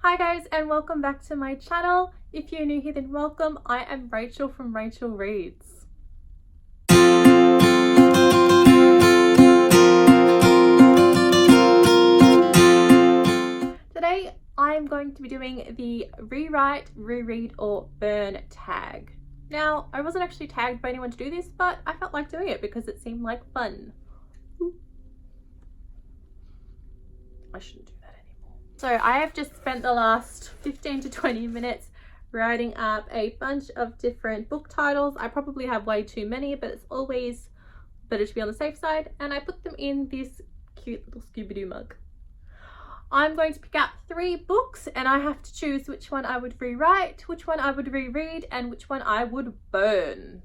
Hi guys, and welcome back to my channel. If you're new here, then welcome. I am Rachel from Rachel Reads. Today I'm going to be doing the rewrite, reread or burn tag. Now, I wasn't actually tagged by anyone to do this, but I felt like doing it because it seemed like fun. Ooh. I shouldn't do that anymore. So I have just spent the last 15 to 20 minutes writing up a bunch of different book titles. I probably have way too many, but it's always better to be on the safe side. And I put them in this cute little Scooby-Doo mug. I'm going to pick out 3 books and I have to choose which one I would rewrite, which one I would reread, and which one I would burn.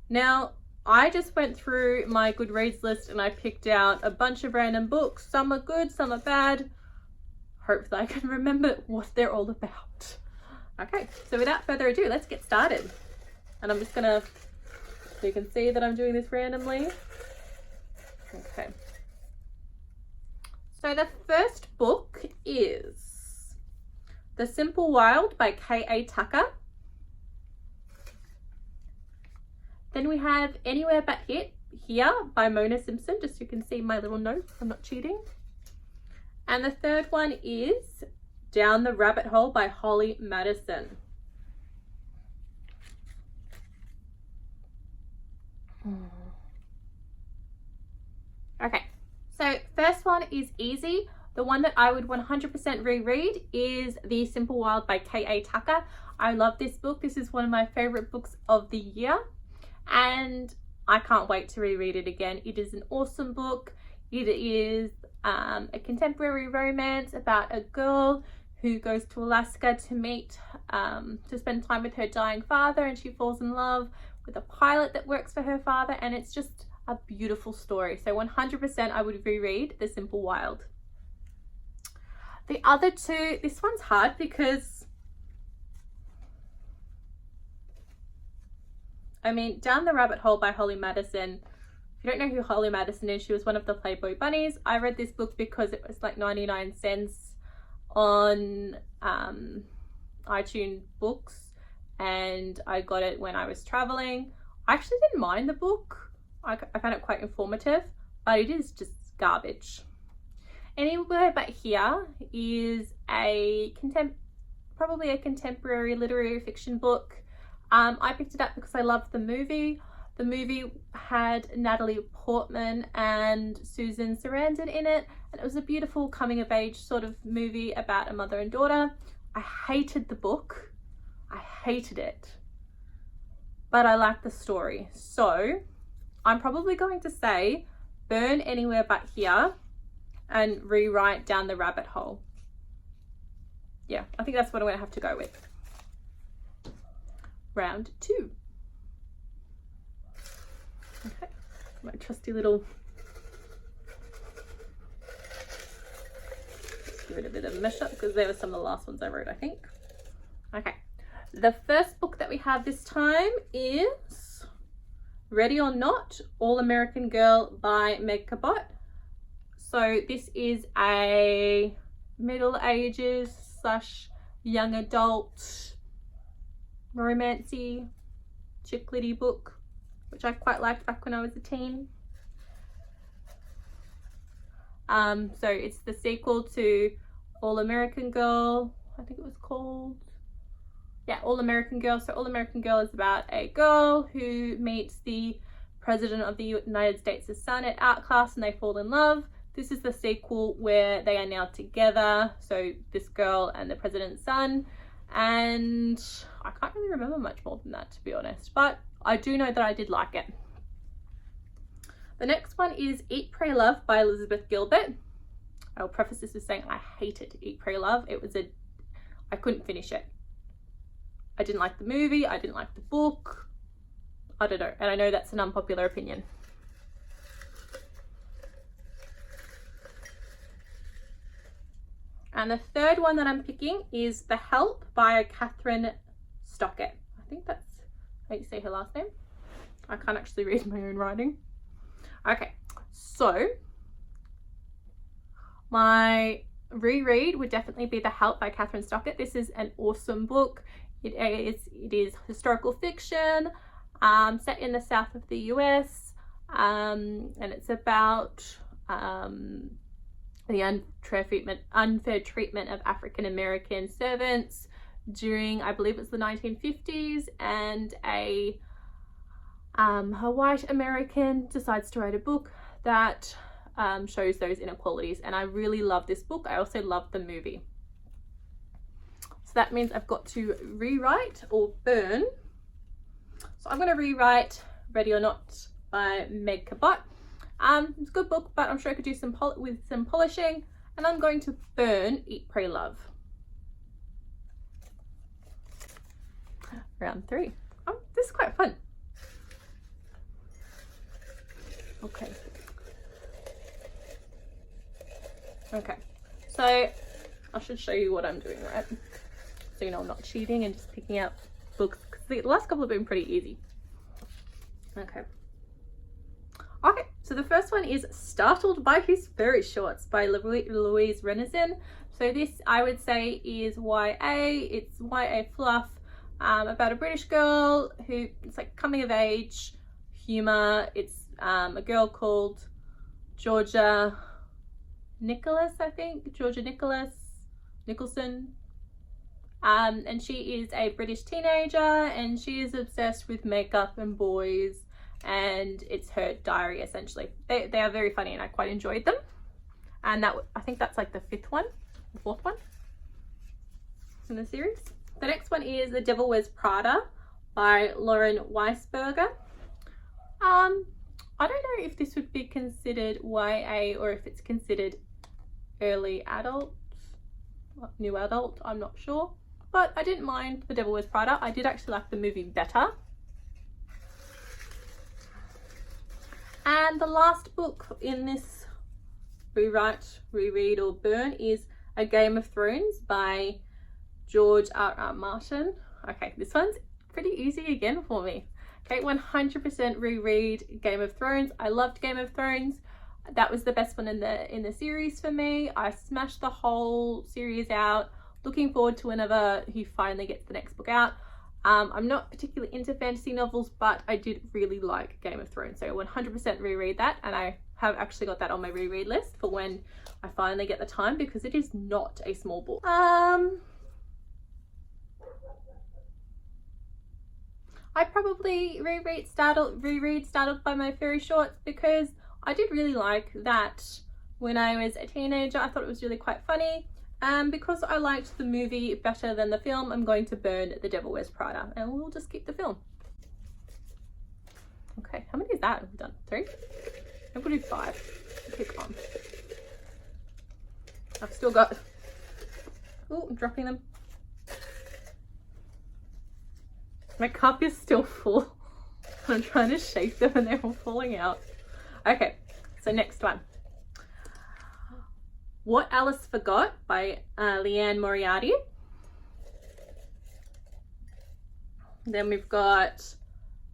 Now, I just went through my Goodreads list and I picked out a bunch of random books. Some are good, some are bad. Hopefully I can remember what they're all about. Okay, so without further ado, let's get started. And I'm just gonna, so you can see that I'm doing this randomly. Okay. So the first book is The Simple Wild by K.A. Tucker. Then we have Anywhere But Here by Mona Simpson, just so you can see my little notes, I'm not cheating. And the third one is Down the Rabbit Hole by Holly Madison. Okay, so first one is easy. The one that I would 100% reread is The Simple Wild by K.A. Tucker. I love this book. This is one of my favorite books of the year. And I can't wait to reread it again. It is an awesome book. It is a contemporary romance about a girl who goes to Alaska to meet, to spend time with her dying father, and she falls in love with a pilot that works for her father, and it's just a beautiful story. So 100% I would reread The Simple Wild. The other two, this one's hard because I mean, Down the Rabbit Hole by Holly Madison. If you don't know who Holly Madison is, she was one of the Playboy bunnies. I read this book because it was like 99 cents on iTunes books, and I got it when I was traveling. I actually didn't mind the book. I found it quite informative, but it is just garbage. Anywhere But Here is probably a contemporary literary fiction book. I picked it up because I loved the movie. The movie had Natalie Portman and Susan Sarandon in it, and it was a beautiful coming of age sort of movie about a mother and daughter. I hated the book. I hated it. But I liked the story. So I'm probably going to say burn Anywhere But Here and rewrite Down the Rabbit Hole. Yeah, I think that's what I'm going to have to go with. Round 2. Okay, my trusty little, let's give it a bit of a mesh up because there were some of the last ones I wrote, I think. Okay, the first book that we have this time is Ready or Not, All American Girl by Meg Cabot. So this is a middle ages / young adult romancy chick-litty book, which I quite liked back when I was a teen. So it's the sequel to All American Girl, I think it was called. Yeah, All American Girl. So All American Girl is about a girl who meets the president of the United States' son at art class and they fall in love. This is the sequel where they are now together. So this girl and the president's son. And I can't really remember much more than that, to be honest, but I do know that I did like it. The next one is Eat, Pray, Love by Elizabeth Gilbert. I'll preface this with saying I hated Eat, Pray, Love. I couldn't finish it. I didn't like the movie, I didn't like the book. I don't know, and I know that's an unpopular opinion. And the third one that I'm picking is The Help by Catherine Stockett. I think that's how you say her last name. I can't actually read my own writing. Okay, so my Reread would definitely be The Help by Catherine Stockett. This is an awesome book. It is historical fiction, set in the south of the US, and it's about the unfair treatment of African American servants during, I believe it's the 1950s, and a white American decides to write a book that shows those inequalities, and I really love this book. I also love the movie. So that means I've got to rewrite or burn. So I'm going to rewrite Ready or Not by Meg Cabot. It's a good book, but I'm sure I could do some polishing, and I'm going to burn Eat, Pray, Love. Round 3. Oh, this is quite fun. Okay. Okay, so I should show you what I'm doing, right? So you know I'm not cheating and just picking out books, because the last couple have been pretty easy. Okay. Okay, so the first one is Startled by His Furry Shorts by Louise Renison. So this, I would say, is YA. It's YA fluff, about a British girl who, it's like coming of age humor. It's a girl called Georgia Nicholson, and she is a British teenager, and she is obsessed with makeup and boys, and it's her diary essentially. They are very funny, and I quite enjoyed them. And that, I think that's like the fourth one in the series. The next one is The Devil Wears Prada by Lauren Weisberger. I don't know if this would be considered YA or if it's considered early adult, new adult, I'm not sure, but I didn't mind The Devil Wears Prada. I did actually like the movie better. And the last book in this rewrite, reread or burn is A Game of Thrones by George R.R. Martin. Okay, this one's pretty easy again for me. Okay, 100% reread Game of Thrones. I loved Game of Thrones. That was the best one in the series for me. I smashed the whole series out. Looking forward to whenever he finally gets the next book out. I'm not particularly into fantasy novels, but I did really like Game of Thrones, so 100% reread that, and I have actually got that on my reread list for when I finally get the time, because it is not a small book. I probably reread Startled by My Furry Shorts, because I did really like that when I was a teenager. I thought it was really quite funny. Because I liked the movie better than the film, I'm going to burn The Devil Wears Prada, and we'll just keep the film. Okay, how many is that? Have we done 3? I'm gonna do 5. Okay, come on. I've still got, oh, I'm dropping them. My cup is still full. I'm trying to shake them and they're all falling out. Okay, so next one. What Alice Forgot by Leanne Moriarty. Then we've got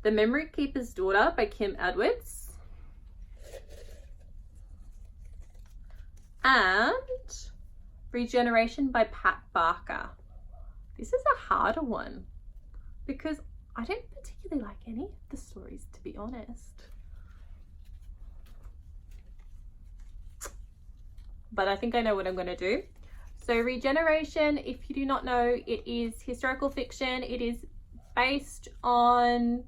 The Memory Keeper's Daughter by Kim Edwards. And Regeneration by Pat Barker. This is a harder one because I don't particularly like any of the stories, to be honest. But I think I know what I'm going to do. So Regeneration, if you do not know, it is historical fiction. It is based on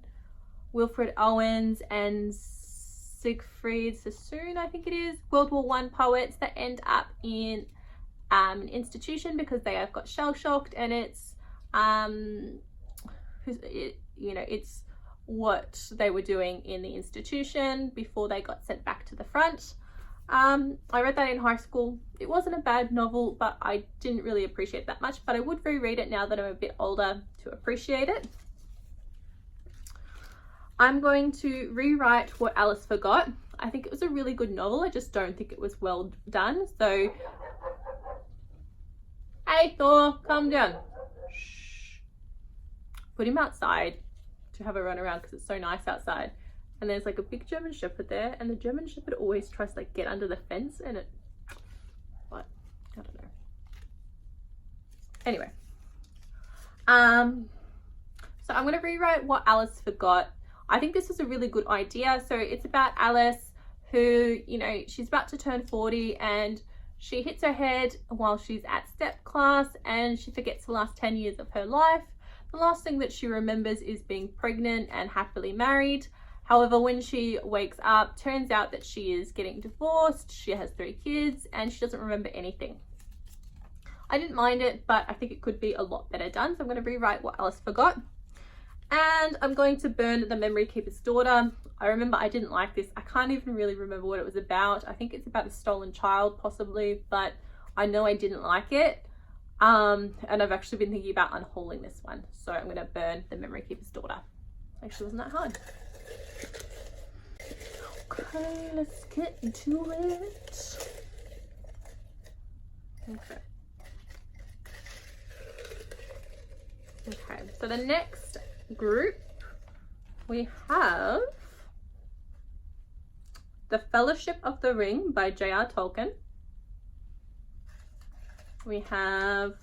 Wilfred Owens and Siegfried Sassoon, I think it is, World War I poets that end up in an institution because they have got shell-shocked, and it's it's what they were doing in the institution before they got sent back to the front. I read that in high school. It wasn't a bad novel, but I didn't really appreciate it that much, but I would reread it now that I'm a bit older to appreciate it. I'm going to rewrite What Alice Forgot. I think it was a really good novel. I just don't think it was well done. So, hey Thor, calm down. Shh. Put him outside to have a run around because it's so nice outside. And there's like a big German Shepherd there, and the German Shepherd always tries to like get under the fence, and it, what? I don't know. Anyway, so I'm going to rewrite what Alice forgot. I think this was a really good idea. So it's about Alice who, you know, she's about to turn 40 and she hits her head while she's at step class and she forgets the last 10 years of her life. The last thing that she remembers is being pregnant and happily married. However, when she wakes up, turns out that she is getting divorced, she has 3 kids, and she doesn't remember anything. I didn't mind it, but I think it could be a lot better done. So I'm going to rewrite what Alice forgot. And I'm going to burn The Memory Keeper's Daughter. I remember I didn't like this. I can't even really remember what it was about. I think it's about a stolen child possibly, but I know I didn't like it. And I've actually been thinking about unhauling this one. So I'm going to burn The Memory Keeper's Daughter. Actually, wasn't that hard. Okay, let's get into it. Okay. Okay, so the next group we have The Fellowship of the Ring by J.R. Tolkien. We have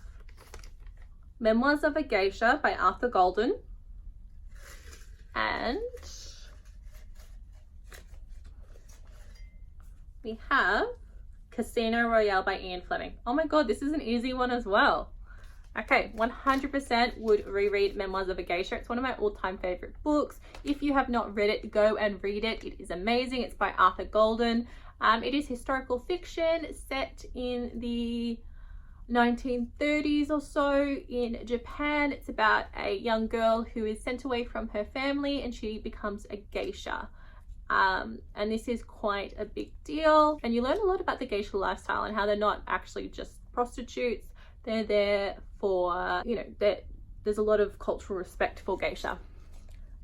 Memoirs of a Geisha by Arthur Golden. And we have Casino Royale by Ian Fleming. Oh my god, this is an easy one as well. Okay, 100% would reread Memoirs of a Geisha. It's one of my all-time favorite books. If you have not read it, go and read it. It is amazing. It's by Arthur Golden. It is historical fiction set in the 1930s or so in Japan. It's about a young girl who is sent away from her family and she becomes a geisha. And this is quite a big deal. And you learn a lot about the geisha lifestyle and how they're not actually just prostitutes. They're there for, you know, there's a lot of cultural respect for geisha.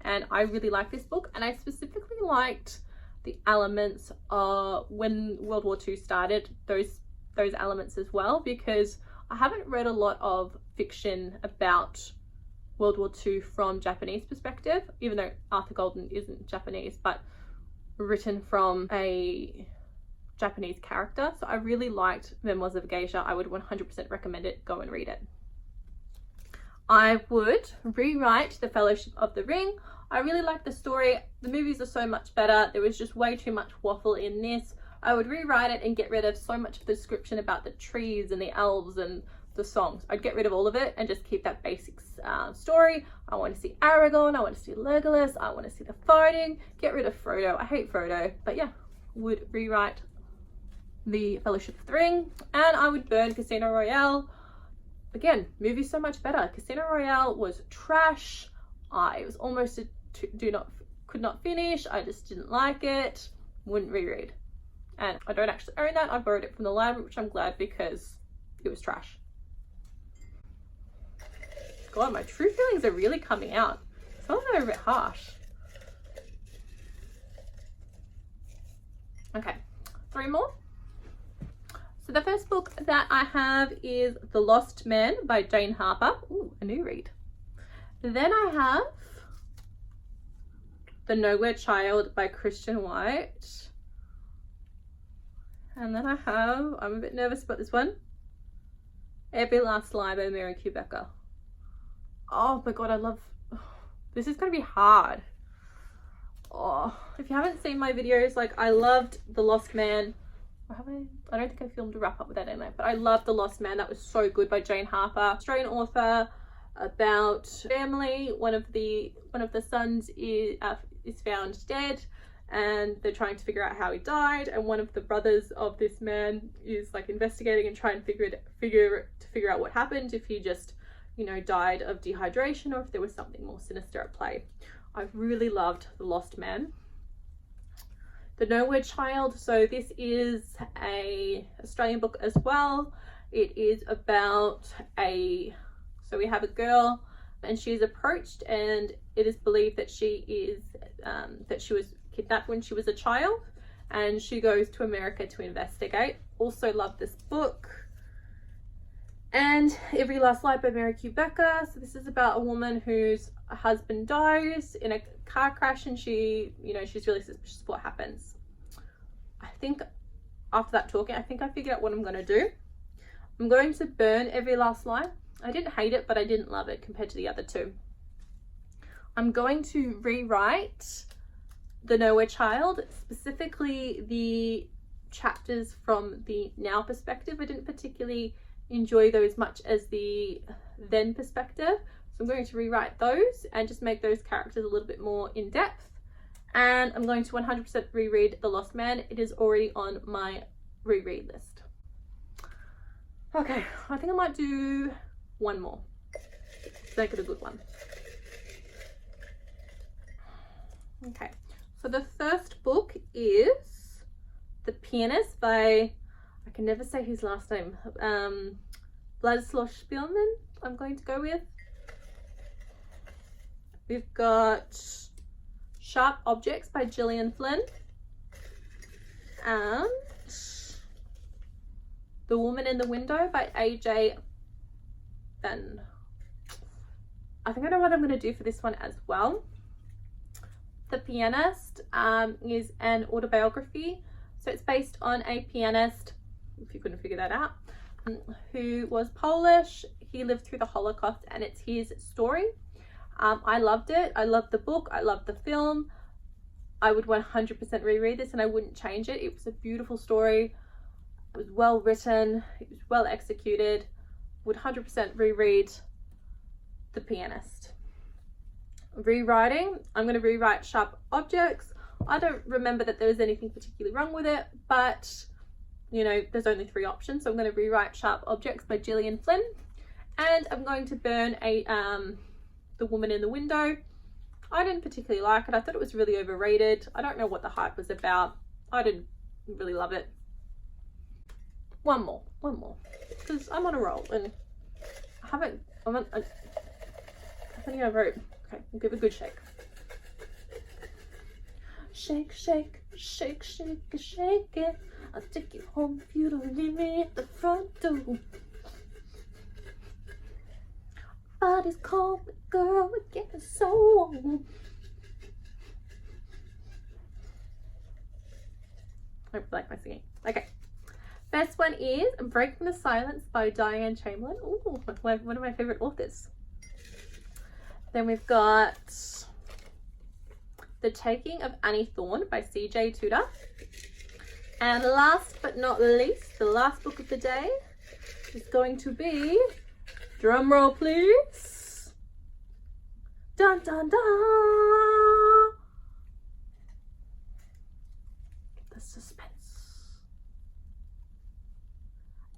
And I really like this book, and I specifically liked the elements when World War II started, those elements as well, because I haven't read a lot of fiction about World War II from Japanese perspective, even though Arthur Golden isn't Japanese, but written from a Japanese character. So I really liked Memoirs of a Geisha. I would 100% recommend it. Go and read it. I would rewrite The Fellowship of the Ring. I really like the story. The movies are so much better. There was just way too much waffle in this. I would rewrite it and get rid of so much of the description about the trees and the elves and the songs. I'd get rid of all of it and just keep that basic story. I want to see Aragorn. I want to see Legolas. I want to see the fighting. Get rid of Frodo. I hate Frodo. But yeah, would rewrite The Fellowship of the Ring. And I would burn Casino Royale. Again, movie's so much better. Casino Royale was trash. It was almost a could not finish. I just didn't like it. Wouldn't reread. And I don't actually own that. I borrowed it from the library, which I'm glad because it was trash. God, my true feelings are really coming out. Some of them are a bit harsh. Okay, 3 more. So the first book that I have is The Lost Man by Jane Harper. Ooh, a new read. Then I have The Nowhere Child by Christian White. And then I have, I'm a bit nervous about this one, Every Last Lie by Mary Q. Becker. Oh my god, this is going to be hard. Oh, if you haven't seen my videos, like I loved The Lost Man. I don't think I filmed a wrap up with that anyway, but I loved The Lost Man. That was so good, by Jane Harper, Australian author, about family. One of the sons is found dead, and they're trying to figure out how he died. And one of the brothers of this man is like investigating and trying to figure out what happened. If he just, you know, died of dehydration, or if there was something more sinister at play. I really loved The Lost Man. The Nowhere Child. So this is a Australian book as well. It is about so we have a girl and she's approached, and it is believed that she was kidnapped when she was a child, and she goes to America to investigate. Also love this book. And Every Last Lie by Mary Q. Becker. So this is about a woman whose husband dies in a car crash, and she's really suspicious of what happens. I think after that talking, I think I figured out what I'm going to do. I'm going to burn Every Last Lie. I didn't hate it, but I didn't love it compared to the other two. I'm going to rewrite The Nowhere Child, specifically the chapters from the now perspective. I didn't particularly enjoy those much as the then perspective. So I'm going to rewrite those and just make those characters a little bit more in depth. And I'm going to 100% reread The Lost Man. It is already on my reread list. Okay, I think I might do one more to make it a good one. Okay, so the first book is The Pianist by, I can never say his last name, Vladislav Spielman, I'm going to go with. We've got Sharp Objects by Gillian Flynn, and The Woman in the Window by A.J. Fenn. I think I know what I'm going to do for this one as well. The Pianist is an autobiography. So it's based on a pianist, if you couldn't figure that out, who was Polish. He lived through the Holocaust and it's his story. I loved it. I loved the book. I loved the film. I would 100% reread this and I wouldn't change it. It was a beautiful story. It was well written. It was well executed. Would 100% reread The Pianist. Rewriting, I'm going to rewrite Sharp Objects. I don't remember that there was anything particularly wrong with it, but you know, there's only 3 options. So I'm going to rewrite Sharp Objects by Gillian Flynn, and I'm going to burn The Woman in the Window. I didn't particularly like it. I thought it was really overrated. I don't know what the hype was about. I didn't really love it. One more, because I'm on a roll and I haven't. I think I wrote. Okay, we'll give it a good shake. Shake, shake, shake, shake, shake it. I'll take you home if you don't leave me at the front door. Body's cold, but girl, we're getting so warm. I hope you like my singing. Okay. First one is Breaking the Silence by Diane Chamberlain. Ooh, one of my favorite authors. Then we've got The Taking of Annie Thorne by C.J. Tudor. And last but not least, the last book of the day is going to be, drum roll please, dun dun dun, the suspense.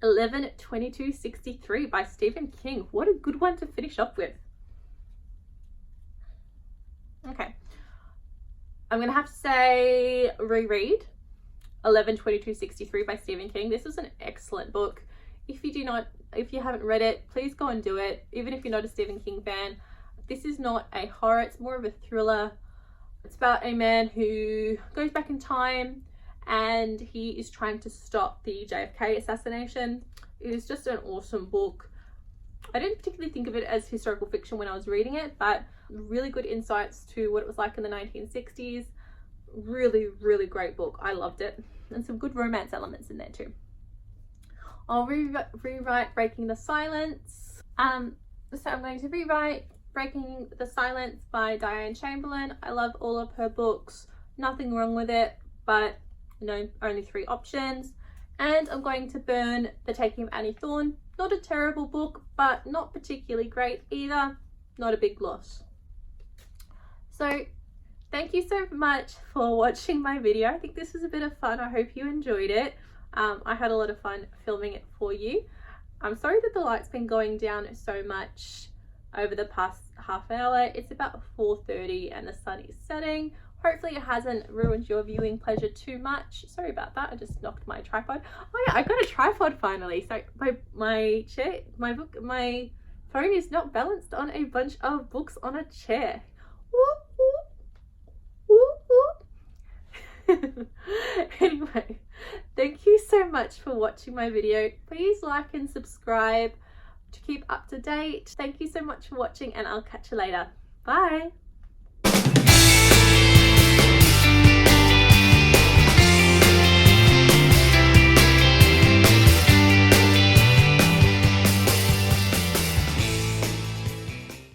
11/22/63 by Stephen King. What a good one to finish off with. Okay, I'm gonna have to say reread 11/22/63 by Stephen King. This is an excellent book. If you haven't read it, please go and do it. Even if you're not a Stephen King fan, this is not a horror, it's more of a thriller. It's about a man who goes back in time and he is trying to stop the JFK assassination. It is just an awesome book. I didn't particularly think of it as historical fiction when I was reading it, but really good insights to what it was like in the 1960s. Really, really great book. I loved it. And some good romance elements in there too. I'll rewrite Breaking the Silence. So I'm going to rewrite Breaking the Silence by Diane Chamberlain. I love all of her books. Nothing wrong with it, but you know, only 3 options. And I'm going to burn The Taking of Annie Thorne. Not a terrible book, but not particularly great either. Not a big loss. So thank you so much for watching my video. I think this was a bit of fun. I hope you enjoyed it. I had a lot of fun filming it for you. I'm sorry that the light's been going down so much over the past half hour. It's about 4:30 and the sun is setting. Hopefully it hasn't ruined your viewing pleasure too much. Sorry about that, I just knocked my tripod. Oh yeah, I got a tripod finally. So my phone is not balanced on a bunch of books on a chair. Anyway, thank you so much for watching my video. Please like and subscribe to keep up to date. Thank you so much for watching and I'll catch you later. Bye.